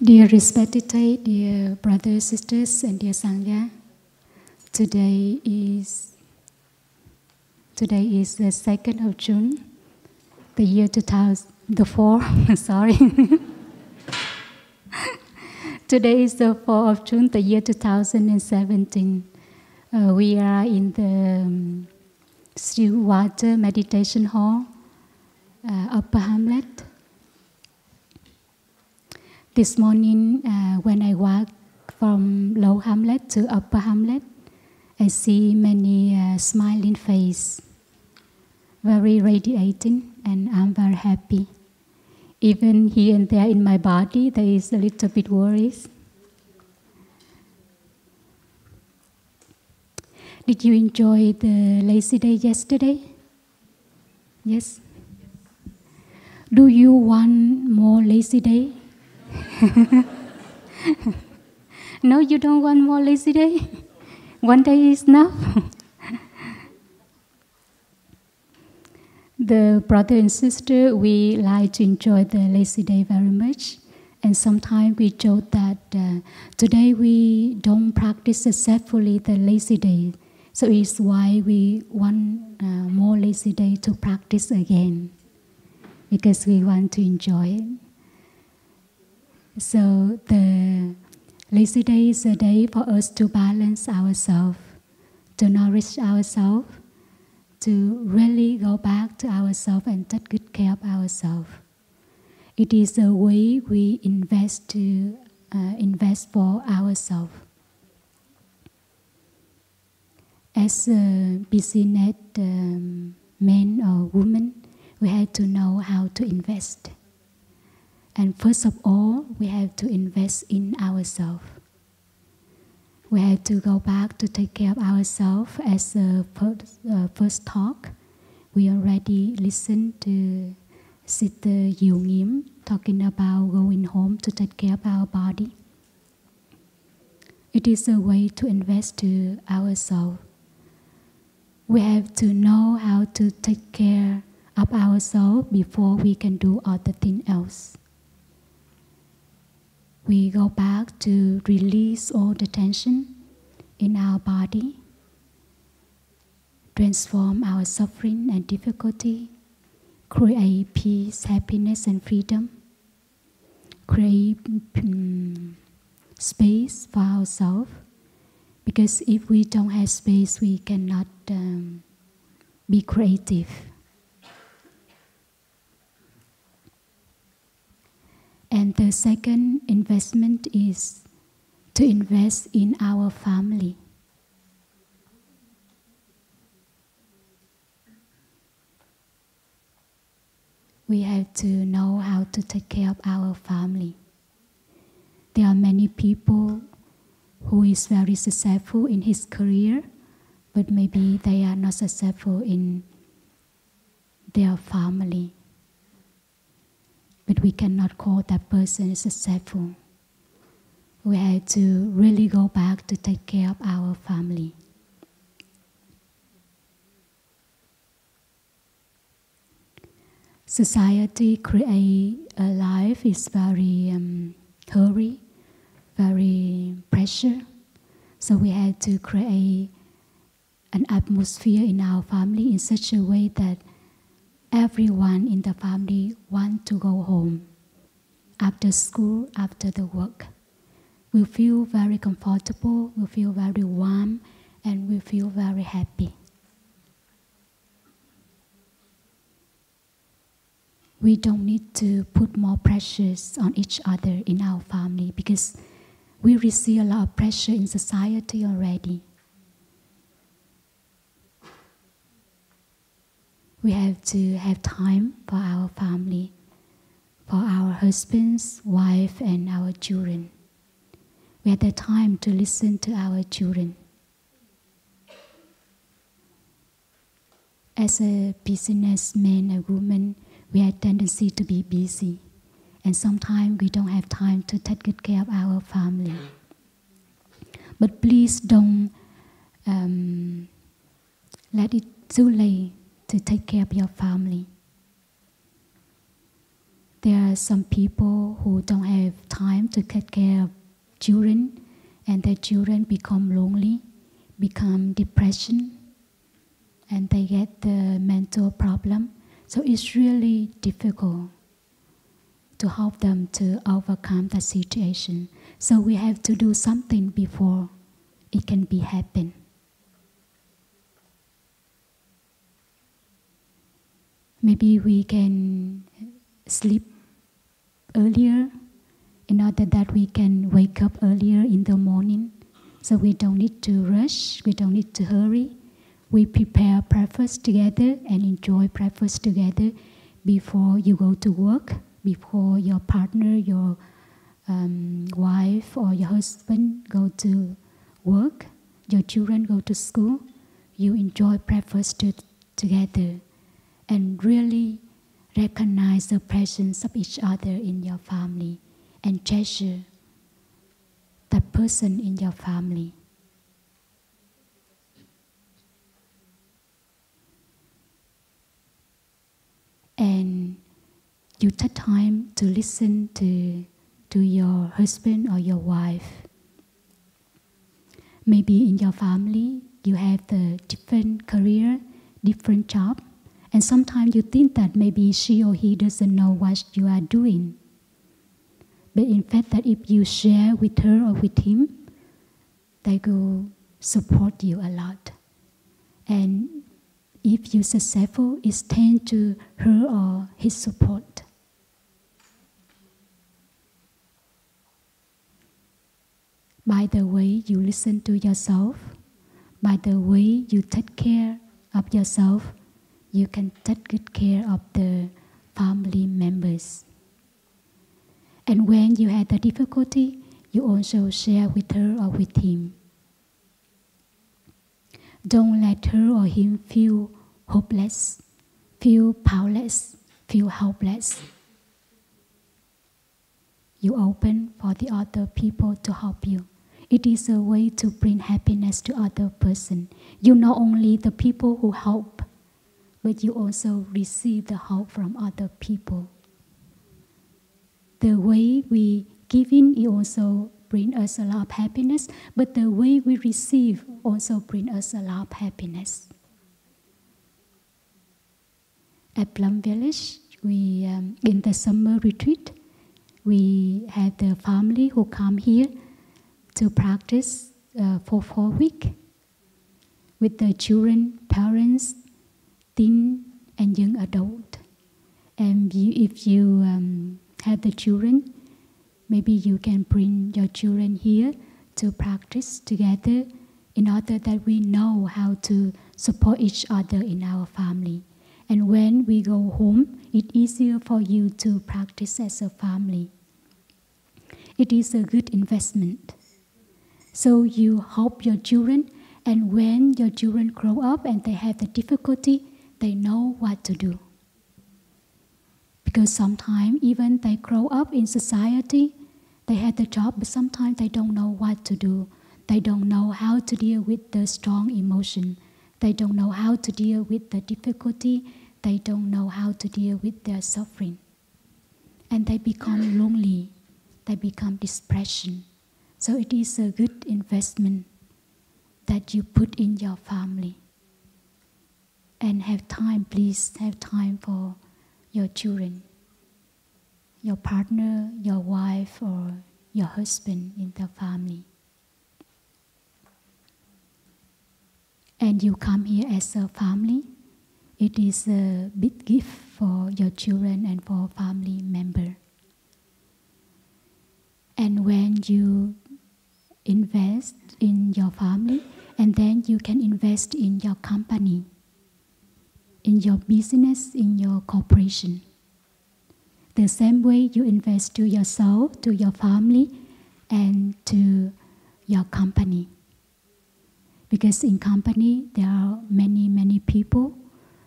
Dear respected dear brothers, sisters, and dear Sangha, today is the 2nd of June, the year 2004. Sorry. Today is the 4th of June, the year 2017. We are in the still water meditation hall, Upper Hamlet. This morning, when I walk from Low Hamlet to Upper Hamlet, I see many smiling faces, very radiating, and I'm very happy. Even here and there in my body, there is a little bit worries. Did you enjoy the lazy day yesterday? Yes? Do you want more lazy day? No, you don't want more lazy day? One day is enough? The brother and sister, we like to enjoy the lazy day very much. And sometimes we joke that today we don't practice successfully the lazy day. So it's why we want more lazy day to practice again. Because we want to enjoy it. So the lazy day is a day for us to balance ourselves, to nourish ourselves, to really go back to ourselves and take good care of ourselves. It is a way we invest for ourselves. As a business man or woman, we have to know how to invest. And first of all, we have to invest in ourselves. We have to go back to take care of ourselves. As a first talk, we already listened to Sister Nghiêm talking about going home to take care of our body. It is a way to invest to ourselves. We have to know how to take care of ourselves before we can do other things else. We go back to release all the tension in our body, transform our suffering and difficulty, create peace, happiness, and freedom, create space for ourselves. Because if we don't have space, we cannot be creative. And the second investment is to invest in our family. We have to know how to take care of our family. There are many people who is very successful in his career, but maybe they are not successful in their family. But we cannot call that person successful. We have to really go back to take care of our family. Society create a life is very hurry, very pressure. So we have to create an atmosphere in our family in such a way that everyone in the family wants to go home after school, after the work. We feel very comfortable, we feel very warm, and we feel very happy. We don't need to put more pressures on each other in our family because we receive a lot of pressure in society already. We have to have time for our family, for our husbands, wife, and our children. We have the time to listen to our children. As a businessman or woman, we have a tendency to be busy. And sometimes we don't have time to take good care of our family. But please don't let it too late to take care of your family. there are some people who don't have time to take care of children, and their children become lonely, become depression, and they get the mental problem. So it's really difficult to help them to overcome that situation. So we have to do something before it can be happen. Maybe we can sleep earlier in order that we can wake up earlier in the morning. So we don't need to rush, we don't need to hurry. We prepare breakfast together and enjoy breakfast together before you go to work, before your partner, your wife or your husband go to work, your children go to school. You enjoy breakfast together and really recognize the presence of each other in your family and treasure that person in your family. And you take time to listen to your husband or your wife. Maybe in your family, you have the different career, different job, and sometimes you think that maybe she or he doesn't know what you are doing. But in fact, that if you share with her or with him, they will support you a lot. And if you're successful, it's thanks to her or his support. By the way you listen to yourself, by the way you take care of yourself, you can take good care of the family members. And when you have the difficulty, you also share with her or with him. Don't let her or him feel hopeless, feel powerless, feel helpless. You open for the other people to help you. It is a way to bring happiness to other person. You not only the people who help, but you also receive the help from other people. The way we give in, it also brings us a lot of happiness, but the way we receive also brings us a lot of happiness. At Plum Village, we in the summer retreat, we had the family who come here to practice for 4 weeks with the children, parents, teen, and young adult. And if you have the children, maybe you can bring your children here to practice together in order that we know how to support each other in our family. And when we go home, it's easier for you to practice as a family. It is a good investment. So you help your children, and when your children grow up and they have the difficulty, they know what to do. Because sometimes even they grow up in society, they have the job, but sometimes they don't know what to do. They don't know how to deal with the strong emotion. They don't know how to deal with the difficulty. They don't know how to deal with their suffering. And they become lonely. They become depression. So it is a good investment that you put in your family. And have time, please have time for your children, your partner, your wife, or your husband in the family. And you come here as a family. It is a big gift for your children and for family members. And when you invest in your family, and then you can invest in your company, in your business, in your corporation. The same way you invest to yourself, to your family, and to your company. Because in company, there are many, many people.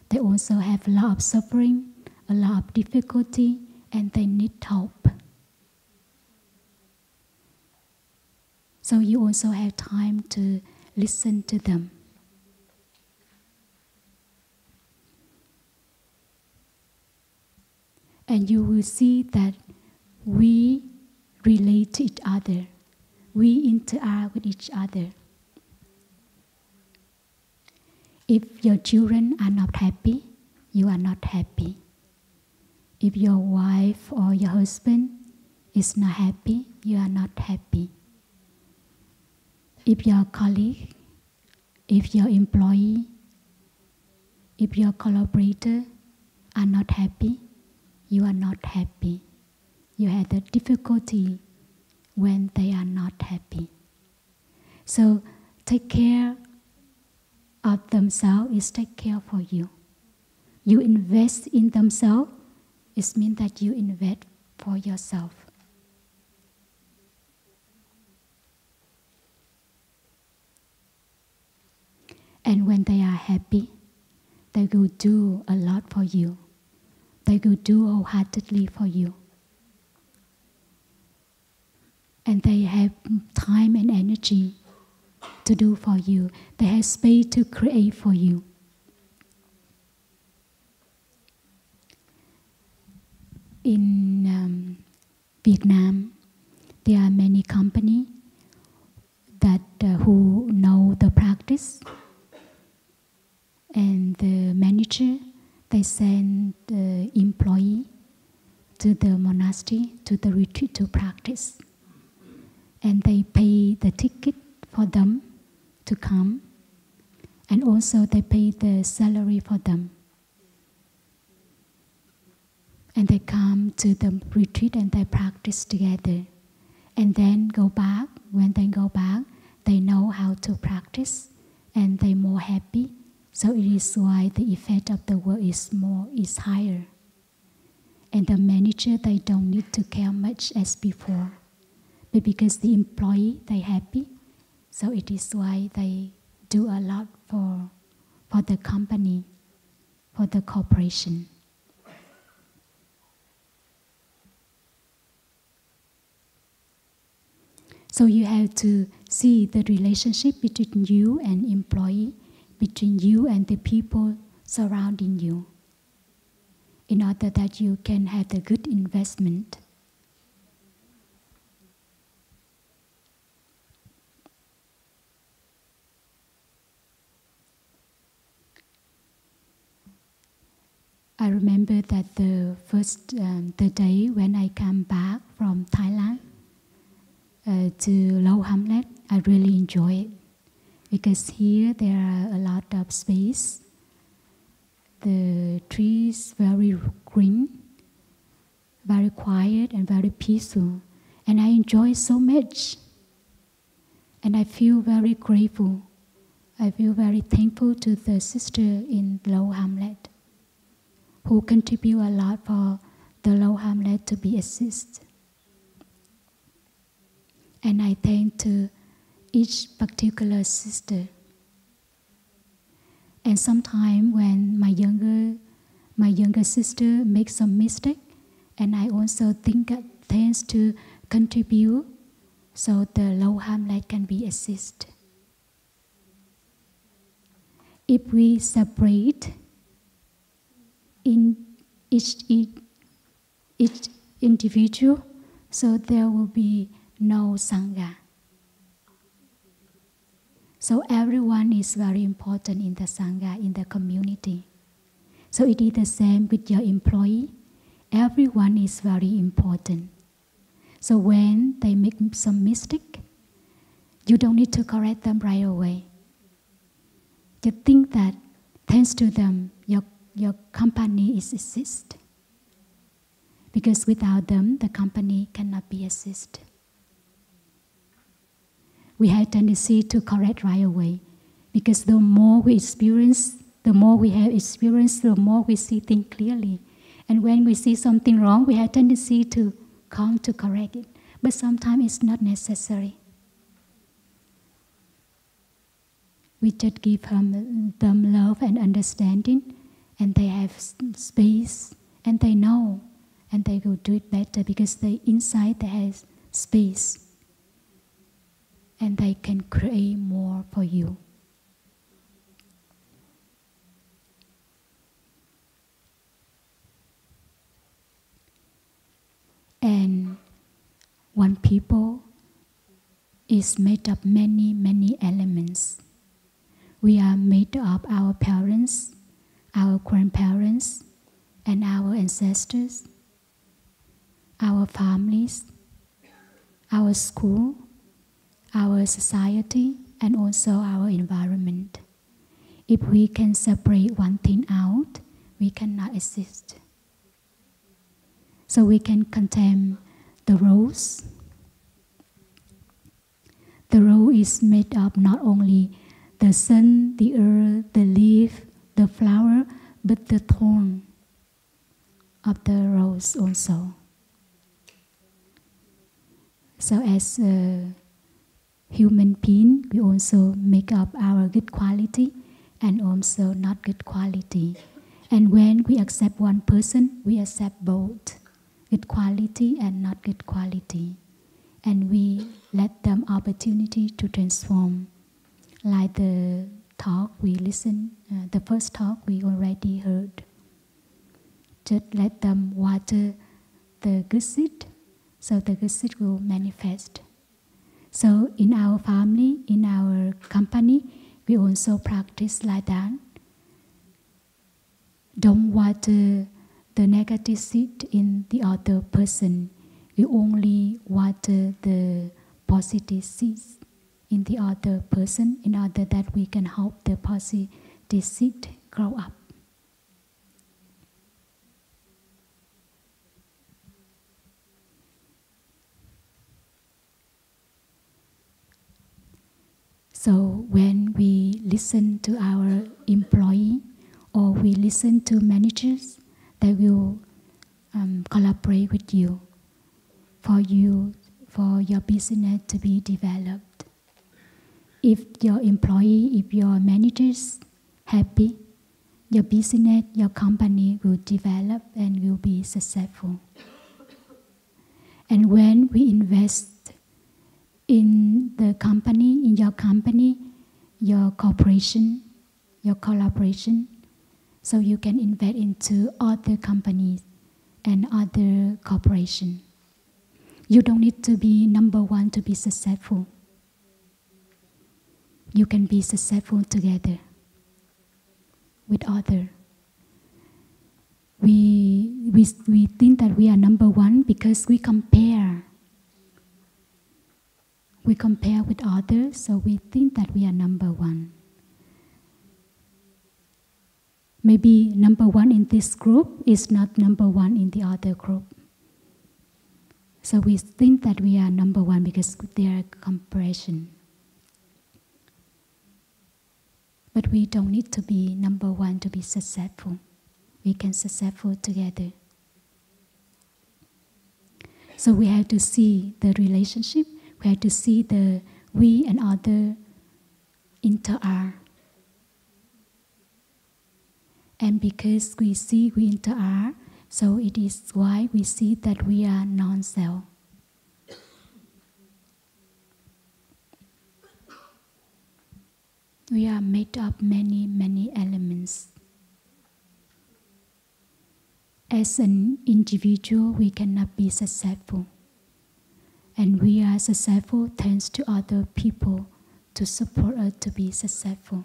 They also have a lot of suffering, a lot of difficulty, and they need help. So you also have time to listen to them. And you will see that we relate to each other. We interact with each other. If your children are not happy, you are not happy. If your wife or your husband is not happy, you are not happy. If your colleague, if your employee, if your collaborator are not happy, you are not happy. You have the difficulty when they are not happy. So take care of themselves is take care for you. You invest in themselves, it means that you invest for yourself. And when they are happy, they will do a lot for you. They will do wholeheartedly for you. And they have time and energy to do for you. They have space to create for you. In Vietnam, there are many companies that who know the practice, and the manager, they send the employee to the monastery, to the retreat to practice. And they pay the ticket for them to come. And also they pay the salary for them. And they come to the retreat and they practice together. And then go back. When they go back, they know how to practice and they're more happy. So it is why the effect of the work is higher. And the manager, they don't need to care much as before. But because the employee, they happy, so it is why they do a lot for the company, for the corporation. So you have to see the relationship between you and employee, between you and the people surrounding you, in order that you can have the good investment. I remember that the day when I come back from Thailand to Low Hamlet, I really enjoy it because here there are a lot of space. The trees very green, very quiet and very peaceful, and I enjoy so much. And I feel very grateful. I feel very thankful to the sister in Low Hamlet, who contribute a lot for the Low Hamlet to be assisted. And I thank to each particular sister. And sometimes when my younger sister makes some mistake, and I also think that thanks to contribute, so the Low Hamlet can be assisted. If we separate in each individual, so there will be no Sangha. So everyone is very important in the Sangha, in the community. So it is the same with your employee. Everyone is very important. So when they make some mistake, you don't need to correct them right away. You think that thanks to them, your company is assist. Because without them, the company cannot be assist. We have tendency to correct right away. Because the more we experience, the more we have experience, the more we see things clearly. And when we see something wrong, we have tendency to come to correct it. But sometimes it's not necessary. We just give them love and understanding, and they have space, and they know, and they will do it better because inside they have space, and they can create more for you. one people is made of many, many elements. We are made of our parents, our grandparents, and our ancestors, our families, our school, our society, and also our environment. If we can separate one thing out, we cannot exist. So we can contemplate the rose. The rose is made of not only the sun, the earth, the leaf, the flower, but the thorn of the rose also. So as a human being, we also make up our good quality and also not good quality. And when we accept one person, we accept both good quality and not good quality. And we let them opportunity to transform. Like the talk we listened, the first talk we already heard. Just let them water the good seed, so the good seed will manifest. So in our family, in our company, we also practice like that. Don't water the negative seed in the other person. We only water the positive seeds in the other person in order that we can help the positive seed grow up. So when we listen to our employee or we listen to managers, they will collaborate with you for your business to be developed. If your employee, if your managers happy, your business, your company will develop and will be successful. And when we invest in the company, in your company, your corporation, your collaboration, so you can invest into other companies and other corporations. You don't need to be number one to be successful. You can be successful together with others. We think that we are number one because we compare. We compare with others, so we think that we are number one. Maybe number one in this group is not number one in the other group. So we think that we are number one because there are comparison. But we don't need to be number one to be successful. We can successful together. So we have to see the relationship. We have to see the we and other interact. And because we see we interact, so it is why we see that we are non-self. We are made of many, many elements. As an individual, we cannot be successful. And we are successful thanks to other people to support us to be successful.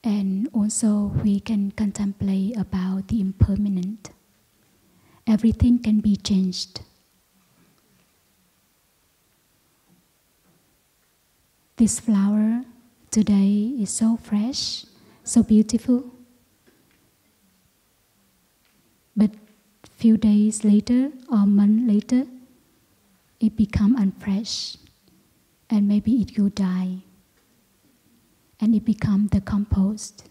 And also we can contemplate about the impermanent. Everything can be changed. This flower today is so fresh, so beautiful. But few days later or month later, it becomes unfresh. And maybe it will die. And it becomes the compost.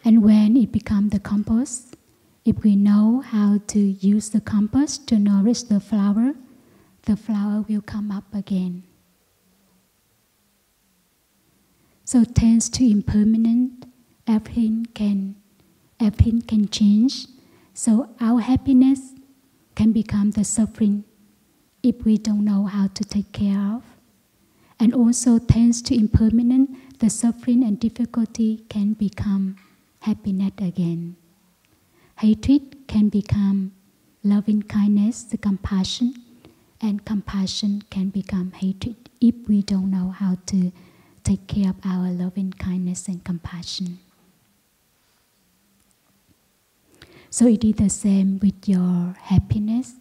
And when it becomes the compost, if we know how to use the compost to nourish the flower will come up again. So thanks to impermanent, everything can change. So our happiness can become the suffering if we don't know how to take care of. And also, thanks to impermanence, the suffering and difficulty can become happiness again. Hatred can become loving kindness, the compassion, and compassion can become hatred if we don't know how to take care of our loving kindness and compassion. So it is the same with your happiness,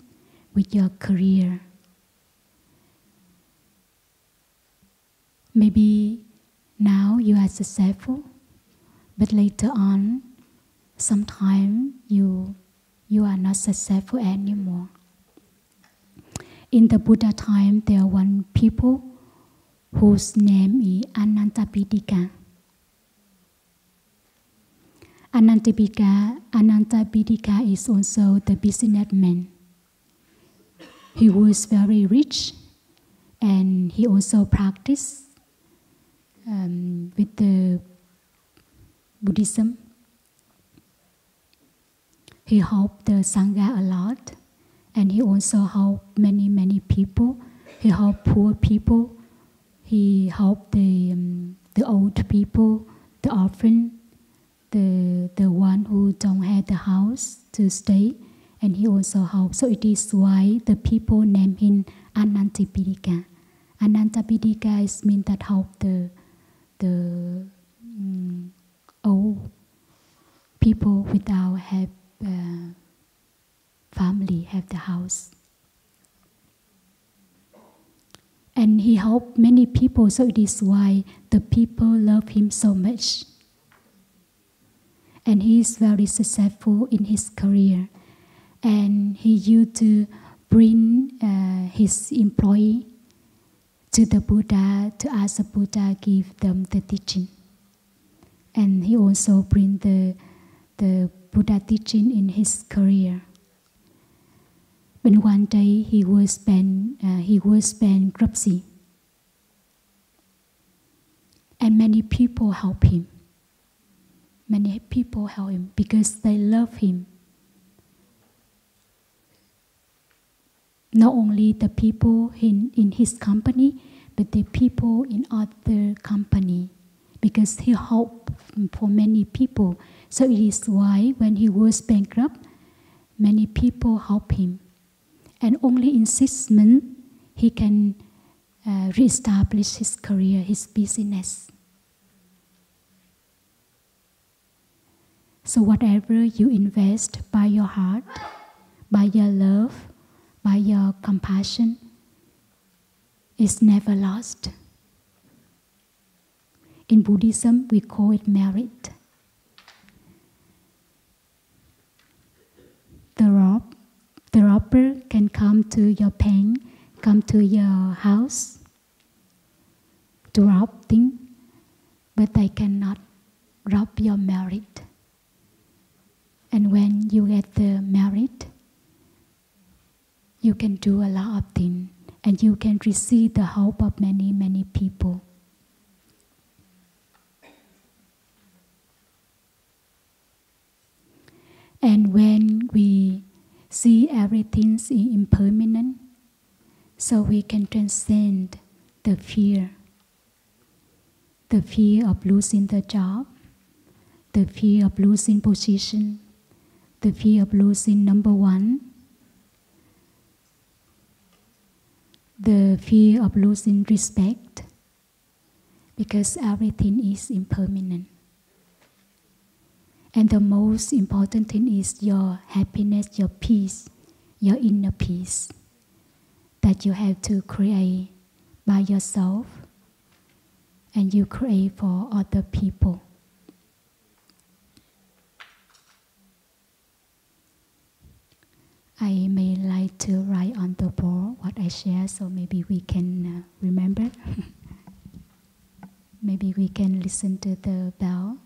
with your career. Maybe now you are successful, but later on, sometime you are not successful anymore. In the Buddha time, there are one people whose name is Anantapindika. Anantapindika is also the businessman. He was very rich, and he also practiced with the Buddhism. He helped the Sangha a lot, and he also helped many people. He helped poor people. He helped the old people, the orphan, the one who don't have the house to stay, and he also helped. So it is why the people name him Anantapindika. Anantapindika means that help the old people without have family, have the house. And he helped many people, so it is why the people love him so much. And he is very successful in his career. And he used to bring his employee to the Buddha to ask the Buddha give them the teaching. And he also bring the Buddha teaching in his career. But one day he was bankruptcy, and many people help him. Many people help him because they love him. Not only the people in his company, but the people in other company, because he helped for many people. So it is why when he was bankrupt, many people help him. And only in 6 months, he can reestablish his career, his business. So whatever you invest by your heart, by your love, by your compassion, is never lost. In Buddhism, we call it merit. The robber can come to your bank, come to your house to rob things, but they cannot rob your merit. And when you get the merit, you can do a lot of things, and you can receive the help of many people. And when we see everything is impermanent, so we can transcend the fear of losing the job, the fear of losing position, the fear of losing number one, the fear of losing respect, because everything is impermanent. And the most important thing is your happiness, your peace, your inner peace that you have to create by yourself, and you create for other people. I may like to write on the board what I share, so maybe we can remember. Maybe we can listen to the bell.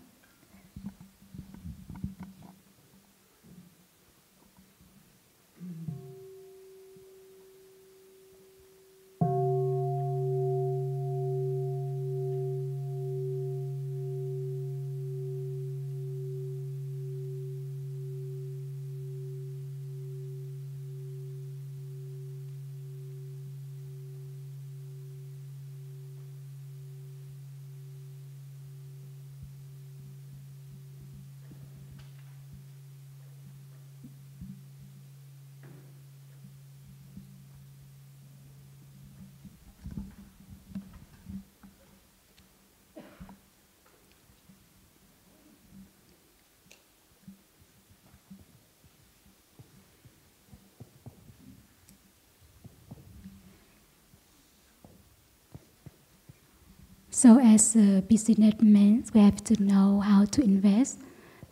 So as a businessman, we have to know how to invest.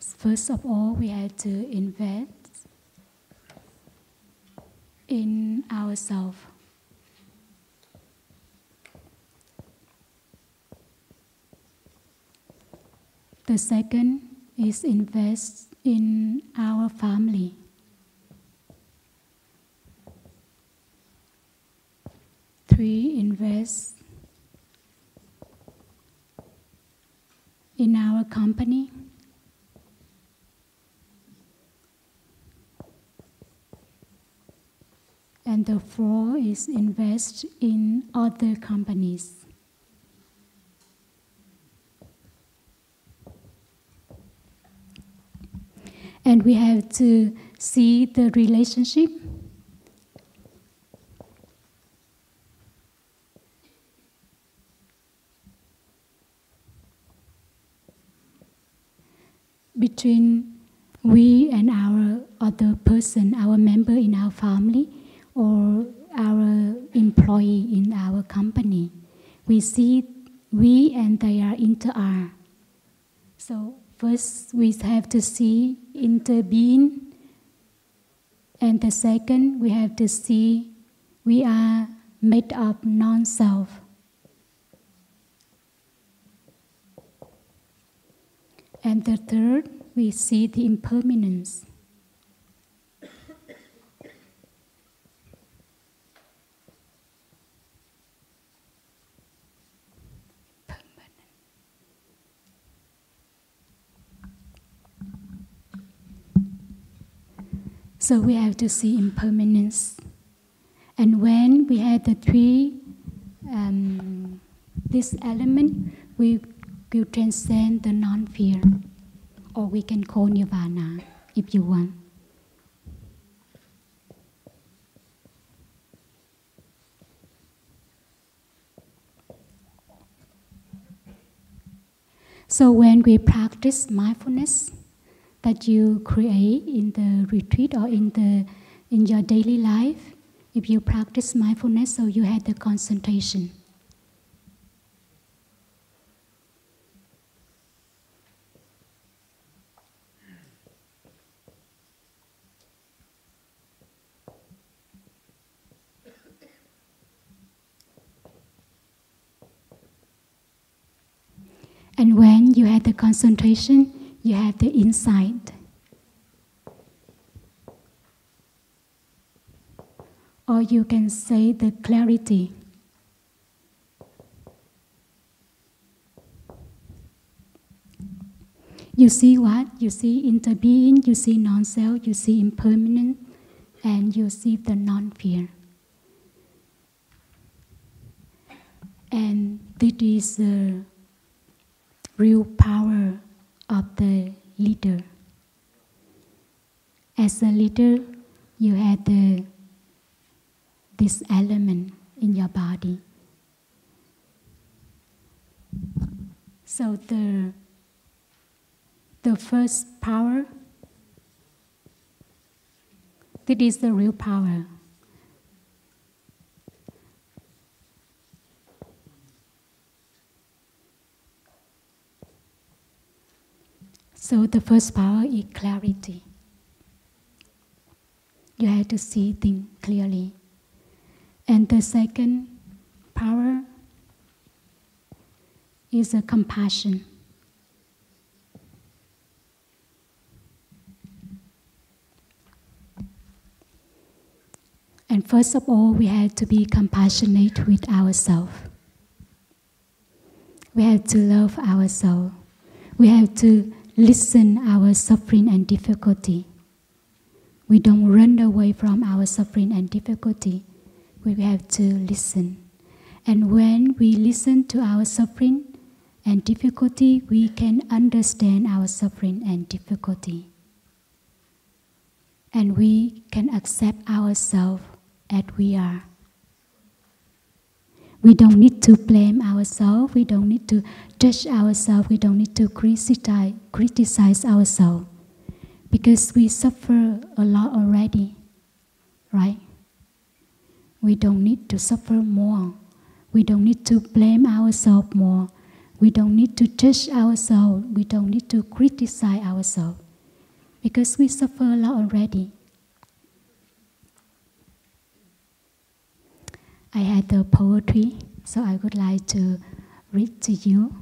First of all, we have to invest in ourselves. The second is invest in our family. Three, invest in our company. And the fourth is invest in other companies. And we have to see the relationship between we and our other person, our member in our family, or our employee in our company. We see we and they are interact. So first we have to see interbeing, and the second we have to see we are made of non-self. And the third, we see the impermanence. So we have to see impermanence. And when we have the three, this element, we will transcend the non-fear. Or we can call nirvana if you want. So when we practice mindfulness that you create in the retreat or in your daily life, if you practice mindfulness, so you have the concentration. And when you have the concentration, you have the insight. Or you can say the clarity. You see what? You see interbeing, you see non-self, you see impermanent, and you see the non-fear. And this is the real power of the leader. As a leader, you have this element in your body. So the first power, that is the real power. So the first power is clarity. You have to see things clearly. And the second power is a compassion. And first of all, we have to be compassionate with ourselves. We have to love ourselves. We have to listen our suffering and difficulty. We don't run away from our suffering and difficulty. We have to listen. And when we listen to our suffering and difficulty, we can understand our suffering and difficulty. And we can accept ourselves as we are. We don't need to blame ourselves. We don't need to judge ourselves. We don't need to criticize ourselves. Because we suffer a lot already, right? We don't need to suffer more. We don't need to blame ourselves more. We don't need to judge ourselves. We don't need to criticize ourselves because we suffer a lot already. I had the poetry, so I would like to read to you.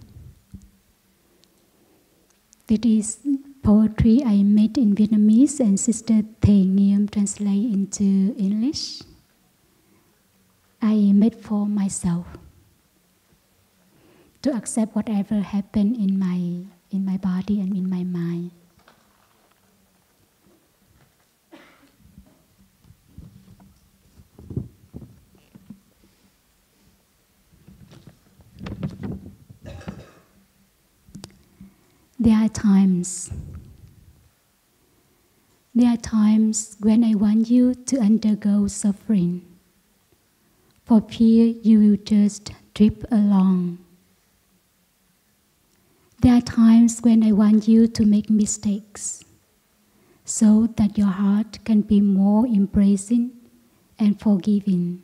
This is poetry I made in Vietnamese and Sister Nghiêm translate into English. I made for myself to accept whatever happened in my body and in my mind. There are times when I want you to undergo suffering. For fear you will just drift along. There are times when I want you to make mistakes so that your heart can be more embracing and forgiving.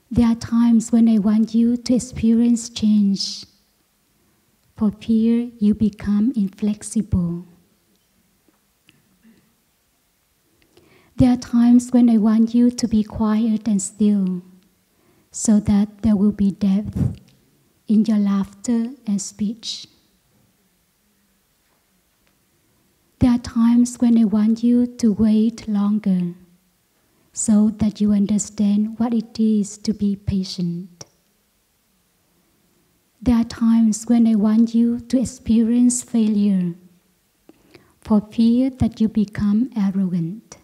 There are times when I want you to experience change. For fear you become inflexible. There are times when I want you to be quiet and still, so that there will be depth in your laughter and speech. There are times when I want you to wait longer, so that you understand what it is to be patient. There are times when I want you to experience failure, for fear that you become arrogant.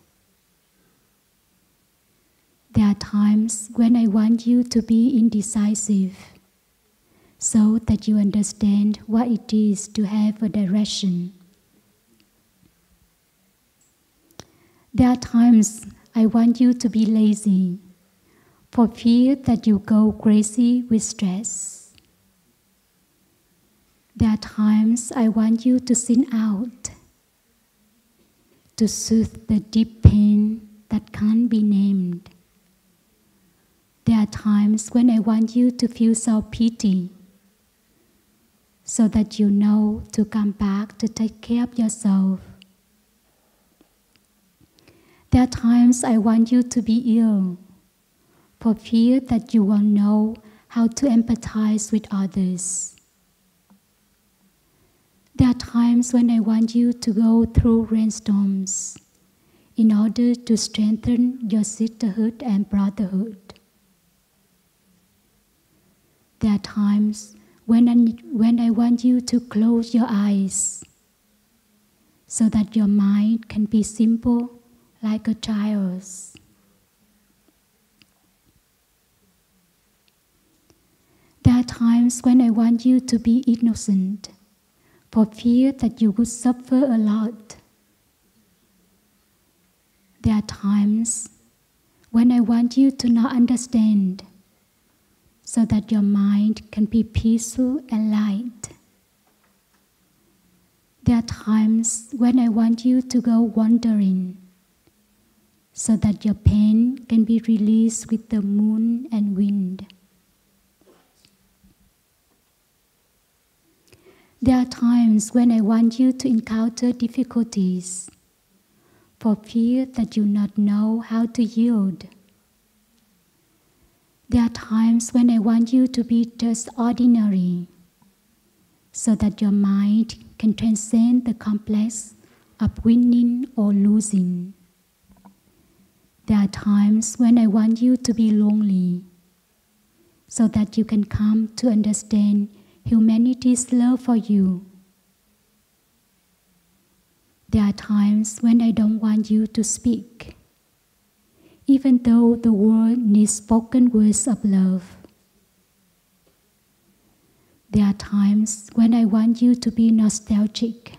There are times when I want you to be indecisive, so that you understand what it is to have a direction. There are times I want you to be lazy, for fear that you go crazy with stress. There are times I want you to sin out, to soothe the deep pain that can't be named. There are times when I want you to feel self-pity, so that you know to come back to take care of yourself. There are times I want you to be ill, for fear that you won't know how to empathize with others. There are times when I want you to go through rainstorms in order to strengthen your sisterhood and brotherhood. There are times when I want you to close your eyes so that your mind can be simple like a child's. There are times when I want you to be innocent, for fear that you would suffer a lot. There are times when I want you to not understand, so that your mind can be peaceful and light. There are times when I want you to go wandering, so that your pain can be released with the moon and wind. There are times when I want you to encounter difficulties, for fear that you not know how to yield. There are times when I want you to be just ordinary, so that your mind can transcend the complex of winning or losing. There are times when I want you to be lonely, so that you can come to understand humanity's love for you. There are times when I don't want you to speak, even though the world needs spoken words of love. There are times when I want you to be nostalgic,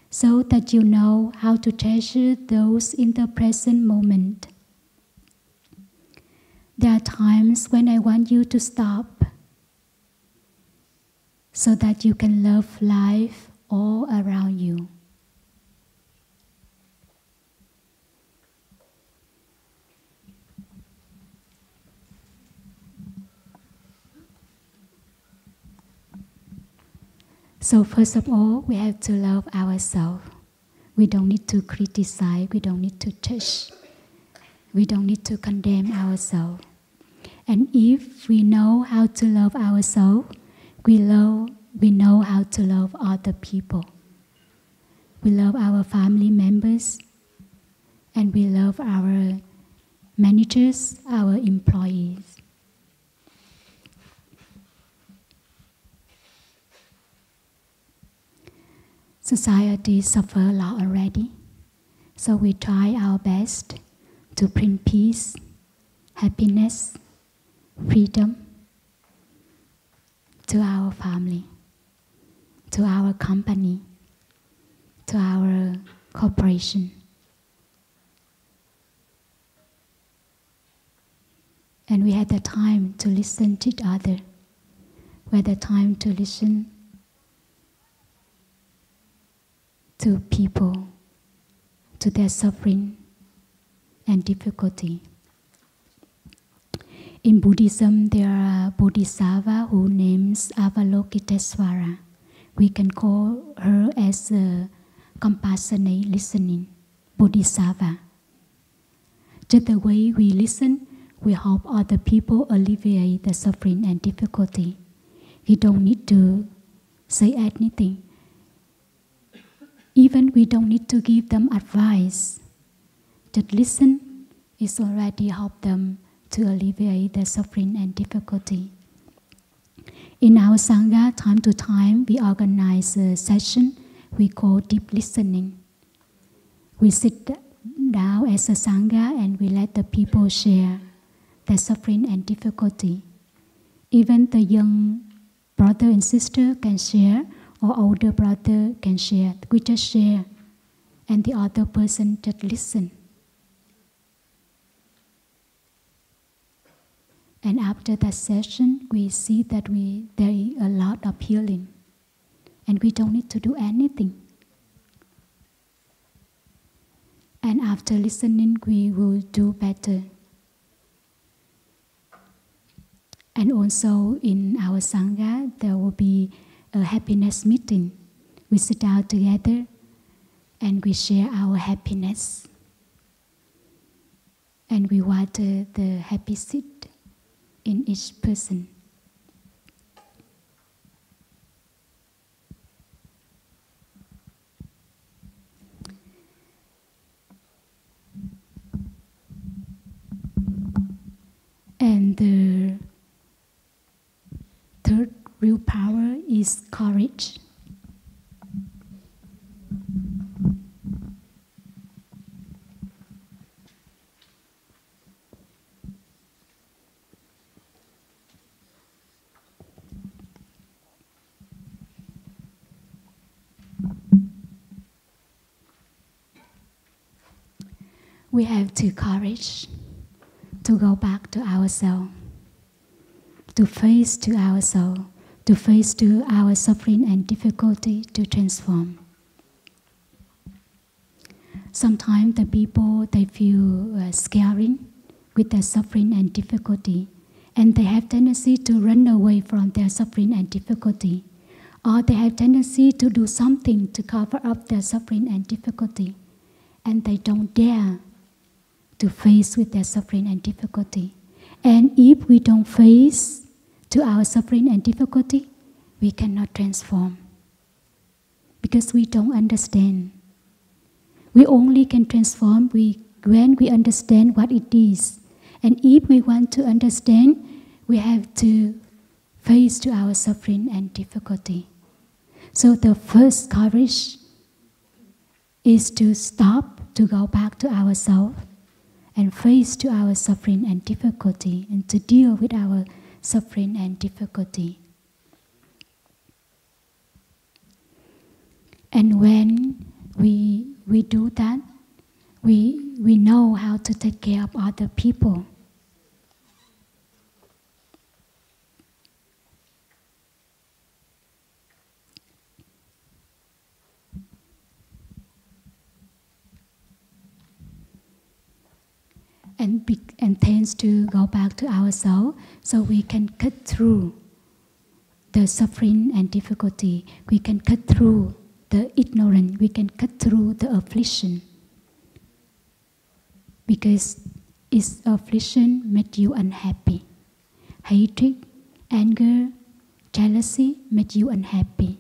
so that you know how to treasure those in the present moment. There are times when I want you to stop, so that you can love life all around you. So first of all, we have to love ourselves. We don't need to criticize, we don't need to judge, we don't need to condemn ourselves. And if we know how to love ourselves, we know how to love other people. We love our family members, and we love our managers, our employees. Society suffers a lot already, so we try our best to bring peace, happiness, freedom to our family, to our company, to our corporation. And we had the time to listen to each other. We had the time to listen to people, to their suffering and difficulty. In Buddhism, there are Bodhisattva who names Avalokitesvara. We can call her as a compassionate listening Bodhisattva. Just the way we listen, we help other people alleviate the suffering and difficulty. We don't need to say anything. Even we don't need to give them advice. Just listen is already help them to alleviate their suffering and difficulty. In our Sangha, time to time, we organize a session we call deep listening. We sit down as a Sangha and we let the people share their suffering and difficulty. Even the young brother and sister can share, or older brother can share. We just share, and the other person just listen. And after that session, we see that there is a lot of healing, and we don't need to do anything. And after listening, we will do better. And also in our Sangha, there will be a happiness meeting. We sit down together and we share our happiness. And we water the happy seed in each person. And the third real power is courage. We have to courage to go back to ourselves, to face to ourselves, to face to our suffering and difficulty to transform. Sometimes the people, they feel scaring with their suffering and difficulty, and they have tendency to run away from their suffering and difficulty, or they have tendency to do something to cover up their suffering and difficulty, and they don't dare to face with their suffering and difficulty. And if we don't face to our suffering and difficulty, we cannot transform, because we don't understand. We only can transform when we understand what it is. And if we want to understand, we have to face to our suffering and difficulty. So the first courage is to stop, to go back to ourselves, and face to our suffering and difficulty, and to deal with our suffering and difficulty. And when we do that, we know how to take care of other people. And tends to go back to ourselves, so we can cut through the suffering and difficulty. We can cut through the ignorance. We can cut through the affliction. Because its affliction made you unhappy. Hatred, anger, jealousy made you unhappy.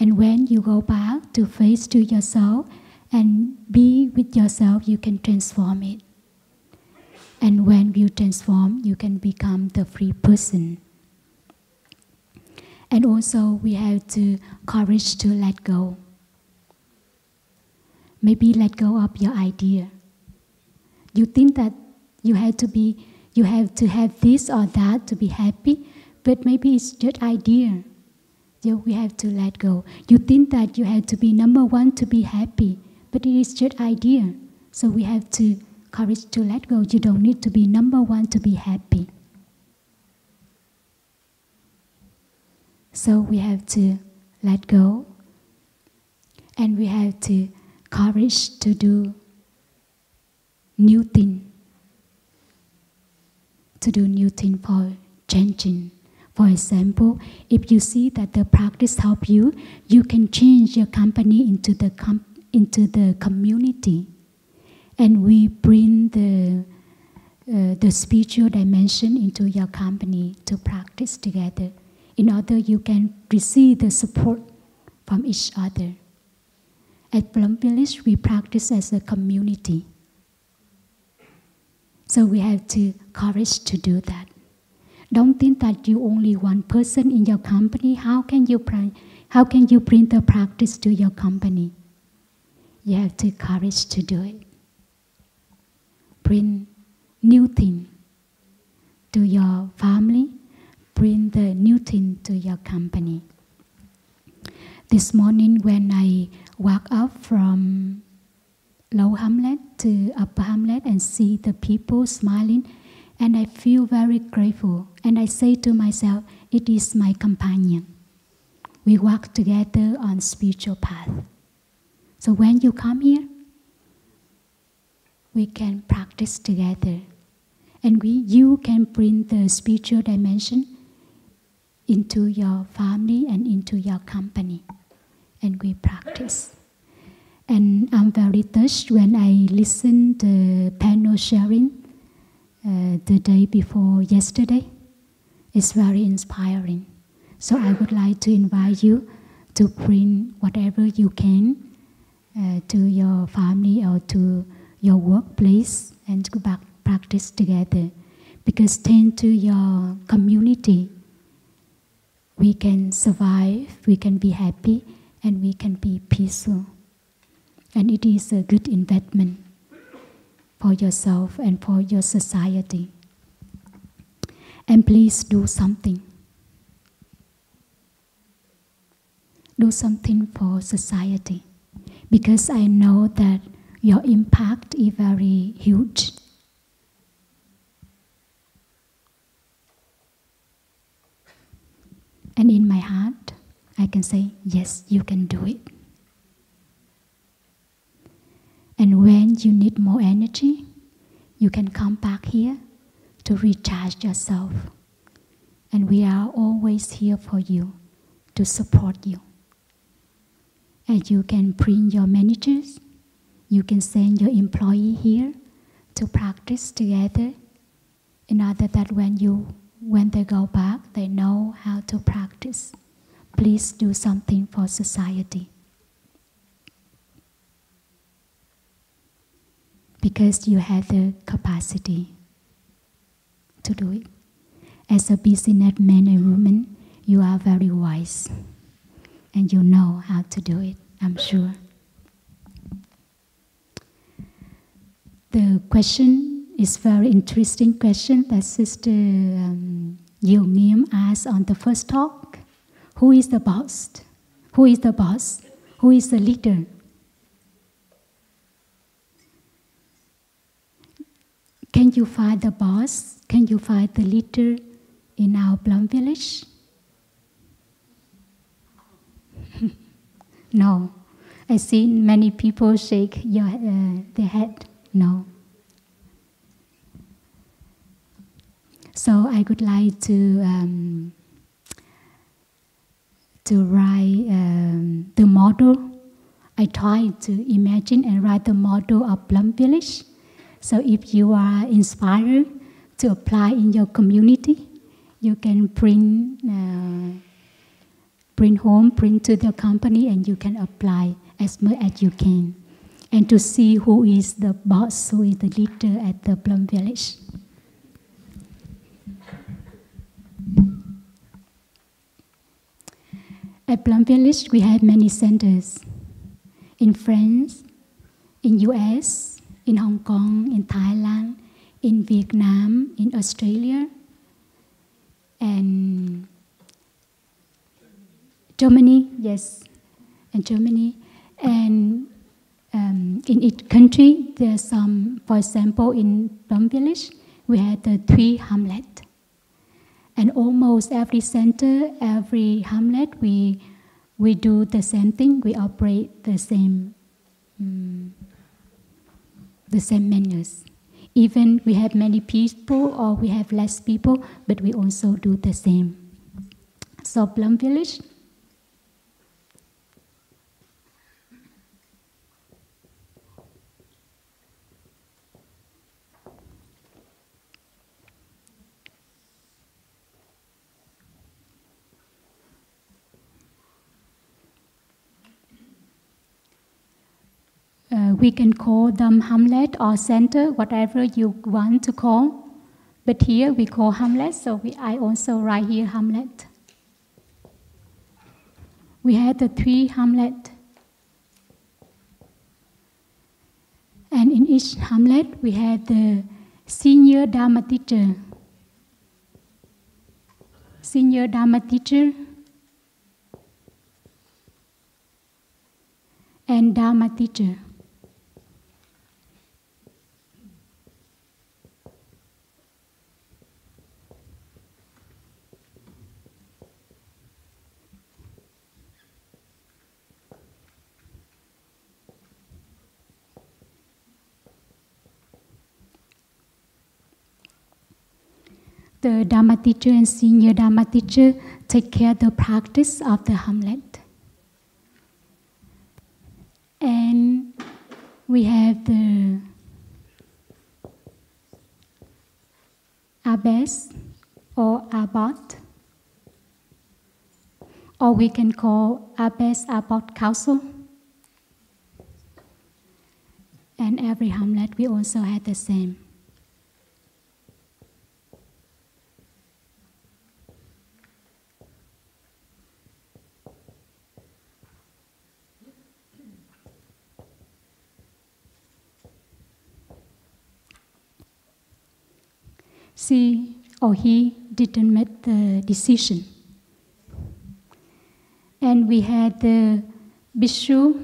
And when you go back to face to yourself and be with yourself, you can transform it. And when you transform, you can become the free person. And also we have to courage to let go. Maybe let go of your idea. You think that you have to have this or that to be happy, but maybe it's just idea. So we have to let go. You think that you have to be number one to be happy, but it is just idea. So we have to courage to let go. You don't need to be number one to be happy. So we have to let go, and we have to courage to do new thing. To do new thing for changing. For example, if you see that the practice help you, you can change your company into the community, and we bring the spiritual dimension into your company to practice together. In order you can receive the support from each other. At Plum Village, we practice as a community. So we have to courage to do that. Don't think that you only one person in your company. How can you bring the practice to your company? You have to courage to do it. Bring new thing to your family. Bring the new thing to your company. This morning when I walk up from Low Hamlet to Upper Hamlet and see the people smiling, and I feel very grateful. And I say to myself, it is my companion. We walk together on spiritual path. So when you come here, we can practice together. And you can bring the spiritual dimension into your family and into your company. And we practice. And I'm very touched when I listened to the panel sharing the day before yesterday. It's very inspiring. So I would like to invite you to bring whatever you can to your family or to your workplace and to practice together. Because thanks to your community, we can survive, we can be happy, and we can be peaceful. And it is a good investment for yourself and for your society. And please do something. Do something for society. Because I know that your impact is very huge. And in my heart, I can say, yes, you can do it. And when you need more energy, you can come back here to recharge yourself. And we are always here for you, to support you. And you can bring your managers, you can send your employee here to practice together in order that when they go back, they know how to practice. Please do something for society. Because you have the capacity to do it. As a businessman and woman, you are very wise. And you know how to do it, I'm sure. The question is very interesting question that Sister Nghiêm asked on the first talk. Who is the boss? Who is the boss? Who is the leader? Can you find the boss? Can you find the leader in our Plum Village? No. I see many people shake their head. No. So I would like to to write the model. I try to imagine and write the model of Plum Village. So if you are inspired to apply in your community, you can print to the company, and you can apply as much as you can. And to see who is the boss, who is the leader at the Plum Village. At Plum Village, we have many centers. In France, in US, in Hong Kong, in Thailand, in Vietnam, in Australia, and Germany, yes, and Germany. And in each country, there are some, for example, in Plum Village, we had the 3 hamlets. And almost every center, every hamlet, we do the same thing. We operate the same manners. Even we have many people or we have less people, but we also do the same. So Plum Village. We can call them hamlet or center, whatever you want to call. But here we call hamlet, so I also write here hamlet. We had the 3 hamlet. And in each hamlet, we had the senior Dharma teacher, and Dharma teacher. The Dharma teacher and senior Dharma teacher take care of the practice of the hamlet. And we have the abbess or abbot, or we can call abbess abbot council. And every hamlet we also had the same. She or he didn't make the decision. And we had the bhikshu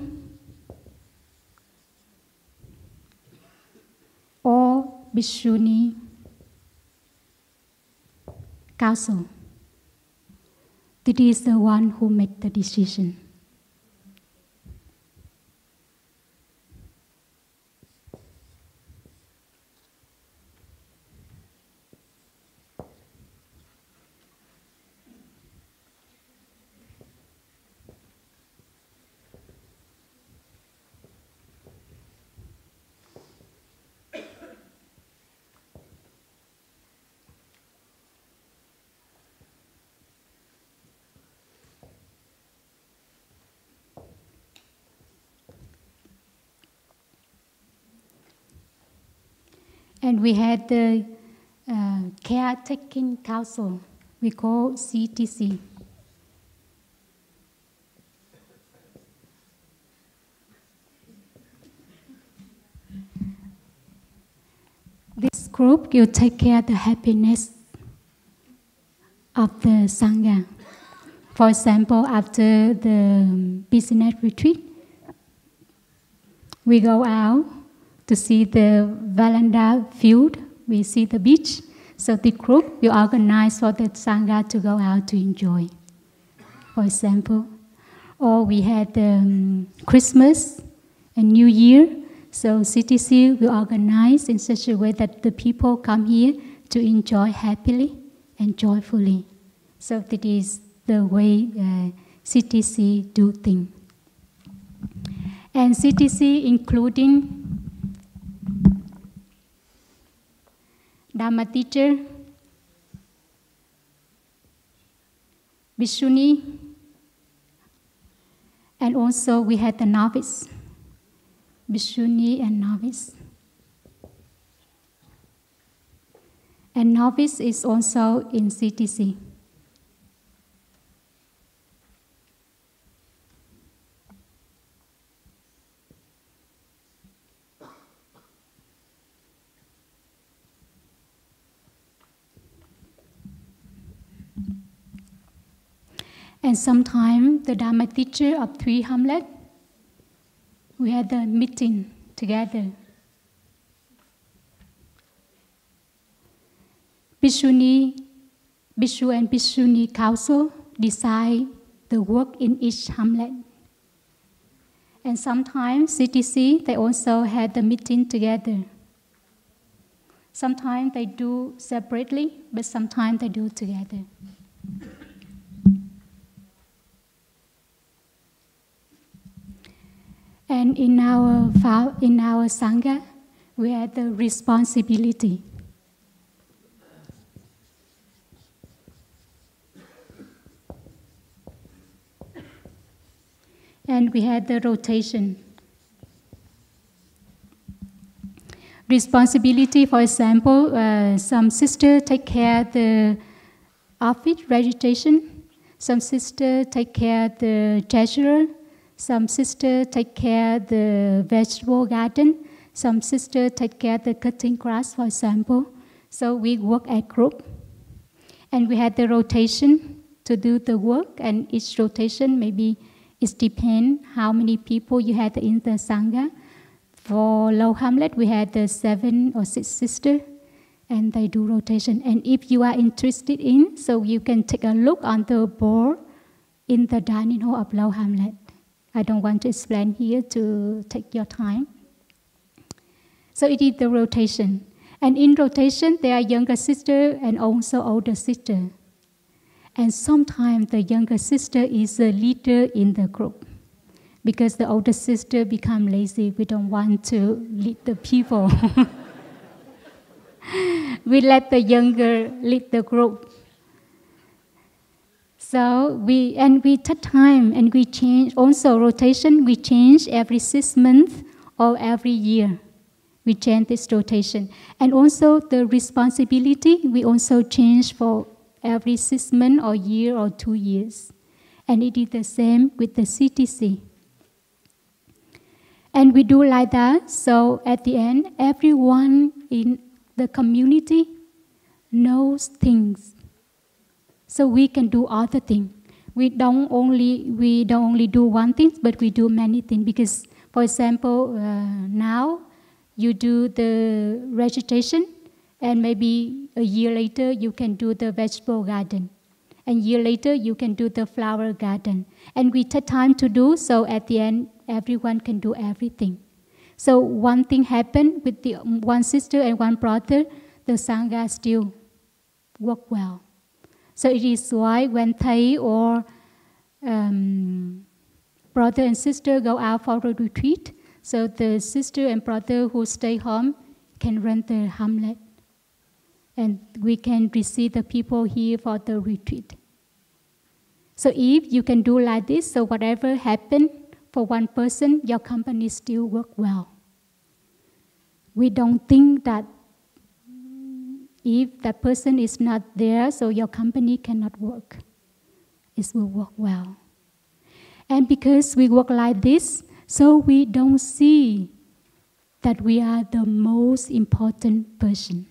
or bhikshuni council. This is the one who made the decision. And we had the caretaking council, we call CTC. This group will take care of the happiness of the Sangha. For example, after the business retreat, we go out to see the veranda field, we see the beach. So the group will organize for the Sangha to go out to enjoy, for example. Or we had Christmas and New Year, so CTC will organize in such a way that the people come here to enjoy happily and joyfully. So that is the way CTC do thing. And CTC including Dharma teacher, Bhikshuni, and also we had the novice, Bhikshuni and novice. And novice is also in CTC. And sometimes the Dharma teacher of 3 hamlets, we had a meeting together. Bhikshu and Bhikshuni council decide the work in each hamlet. And sometimes CTC, they also had the meeting together. Sometimes they do separately, but sometimes they do together. And in our Sangha, we have the responsibility. And we had the rotation. Responsibility, for example, some sister take care of the office registration, some sister take care of the treasurer, some sister take care of the vegetable garden, some sister take care of the cutting grass, for example. So we work at group. And we had the rotation to do the work, and each rotation maybe it depends how many people you had in the Sangha. For Low Hamlet, we had the 7 or 6 sisters, and they do rotation. And if you are interested in, so you can take a look on the board in the dining hall of Low Hamlet. I don't want to explain here to take your time. So it is the rotation. And in rotation, there are younger sister and also older sister. And sometimes the younger sister is the leader in the group. Because the older sister become lazy, we don't want to lead the people. We let the younger lead the group. So we take time and we change. Also rotation, we change every 6 months or every year. We change this rotation. And also the responsibility, we also change for every 6 months or year or 2 years. And it is the same with the CTC. And we do like that, so at the end, everyone in the community knows things. So we can do other things. We don't only do one thing, but we do many things. Because, for example, now you do the registration, and maybe a year later you can do the vegetable garden. And a year later you can do the flower garden. And we take time to do, so at the end, everyone can do everything. So one thing happened with the one sister and one brother, the Sangha still work well. So it is why when Thai or brother and sister go out for a retreat, so the sister and brother who stay home can run the hamlet. And we can receive the people here for the retreat. So if you can do like this, so whatever happened for one person, your company still work well. We don't think that if that person is not there, so your company cannot work. It will work well. And because we work like this, so we don't see that we are the most important person.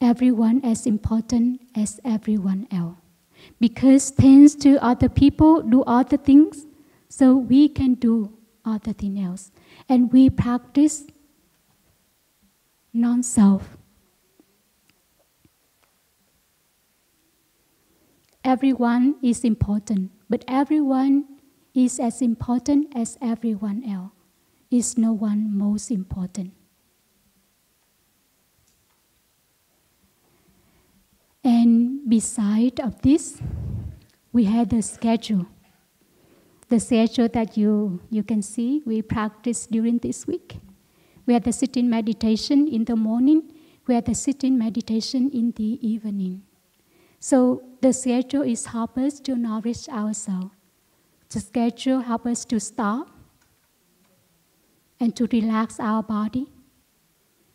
Everyone as important as everyone else. Because thanks to other people do other things, so we can do other things else. And we practice non-self. Everyone is important, but everyone is as important as everyone else. Is no one most important. And beside of this, we had the schedule. The schedule that you can see, we practice during this week. We had the sitting meditation in the morning. We had the sitting meditation in the evening. So the schedule is help us to nourish ourselves. The schedule help us to stop and to relax our body,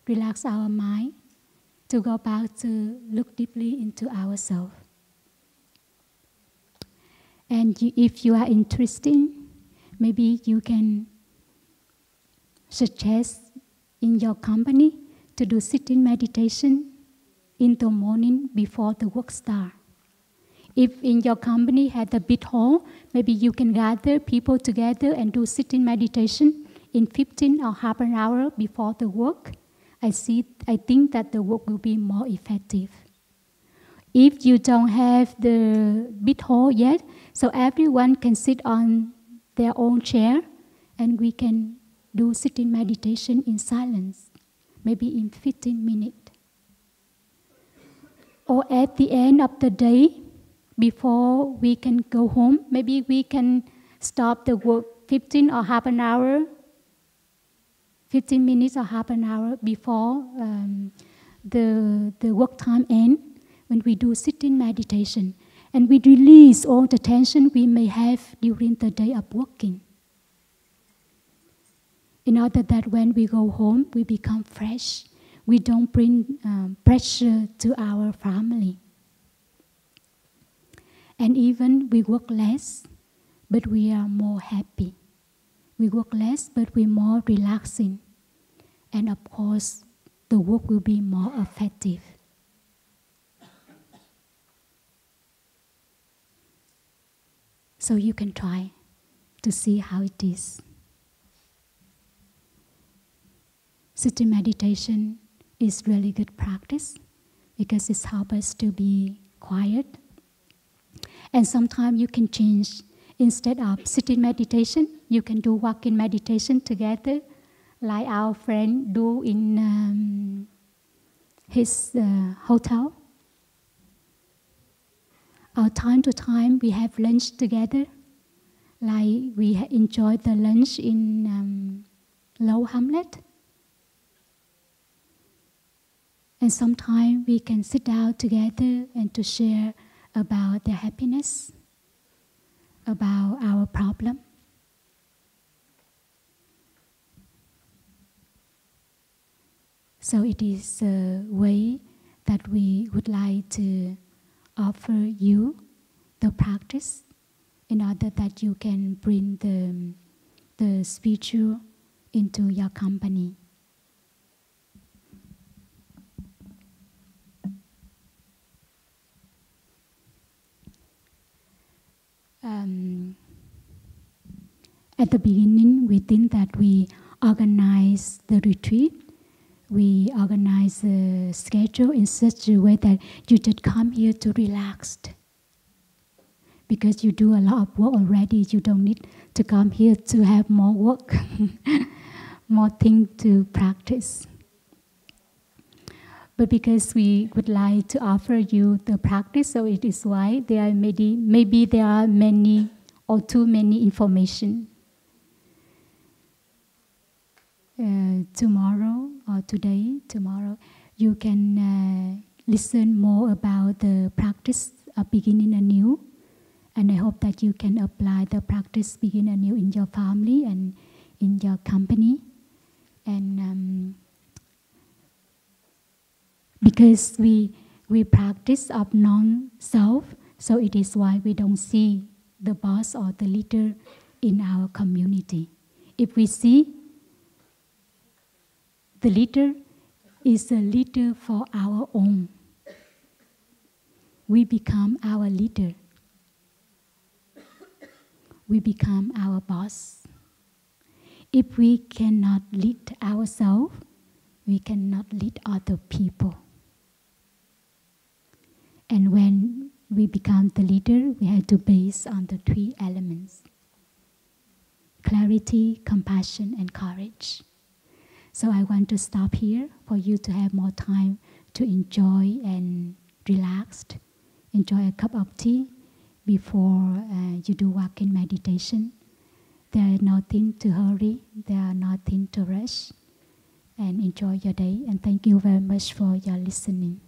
relax our mind, to go back to look deeply into ourselves. And if you are interested, maybe you can suggest in your company to do sitting meditation in the morning before the work starts. If in your company had a big hall, maybe you can gather people together and do sitting meditation in 15 or half an hour before the work. I think that the work will be more effective. If you don't have the big hall yet, so everyone can sit on their own chair and we can do sitting meditation in silence, maybe in 15 minutes. Or at the end of the day, before we can go home, maybe we can stop the work 15 or half an hour, 15 minutes or half an hour before the work time ends, when we do sitting meditation. And we release all the tension we may have during the day of working. In order that when we go home, we become fresh. We don't bring pressure to our family. And even we work less, but we are more happy. We work less, but we're more relaxing. And of course, the work will be more effective. So you can try to see how it is. Sitting meditation is really good practice because it helps us to be quiet. And sometimes you can change. Instead of sitting meditation, you can do walking meditation together, like our friend do in his hotel. Or time to time, we have lunch together. Like we enjoy the lunch in Low Hamlet. And sometimes we can sit down together and to share about their happiness, about our problem. So it is a way that we would like to offer you the practice in order that you can bring the spiritual into your company. At the beginning, we think that we organize the retreat. We organize the schedule in such a way that you just come here to relax. Because you do a lot of work already, you don't need to come here to have more work, more things to practice. But because we would like to offer you the practice, so it is why there are maybe there are many or too many information. Tomorrow or tomorrow, you can listen more about the practice of beginning anew. And I hope that you can apply the practice begin anew in your family and in your company. And because we practice of non-self, so it is why we don't see the boss or the leader in our community. If we see the leader is a leader for our own, we become our leader. We become our boss. If we cannot lead ourselves, we cannot lead other people. And when we become the leader, we have to base on the 3 elements: clarity, compassion, and courage. So I want to stop here for you to have more time to enjoy and relax. Enjoy a cup of tea before you do walking meditation. There is nothing to hurry, there are nothing to rush. And enjoy your day. And thank you very much for your listening.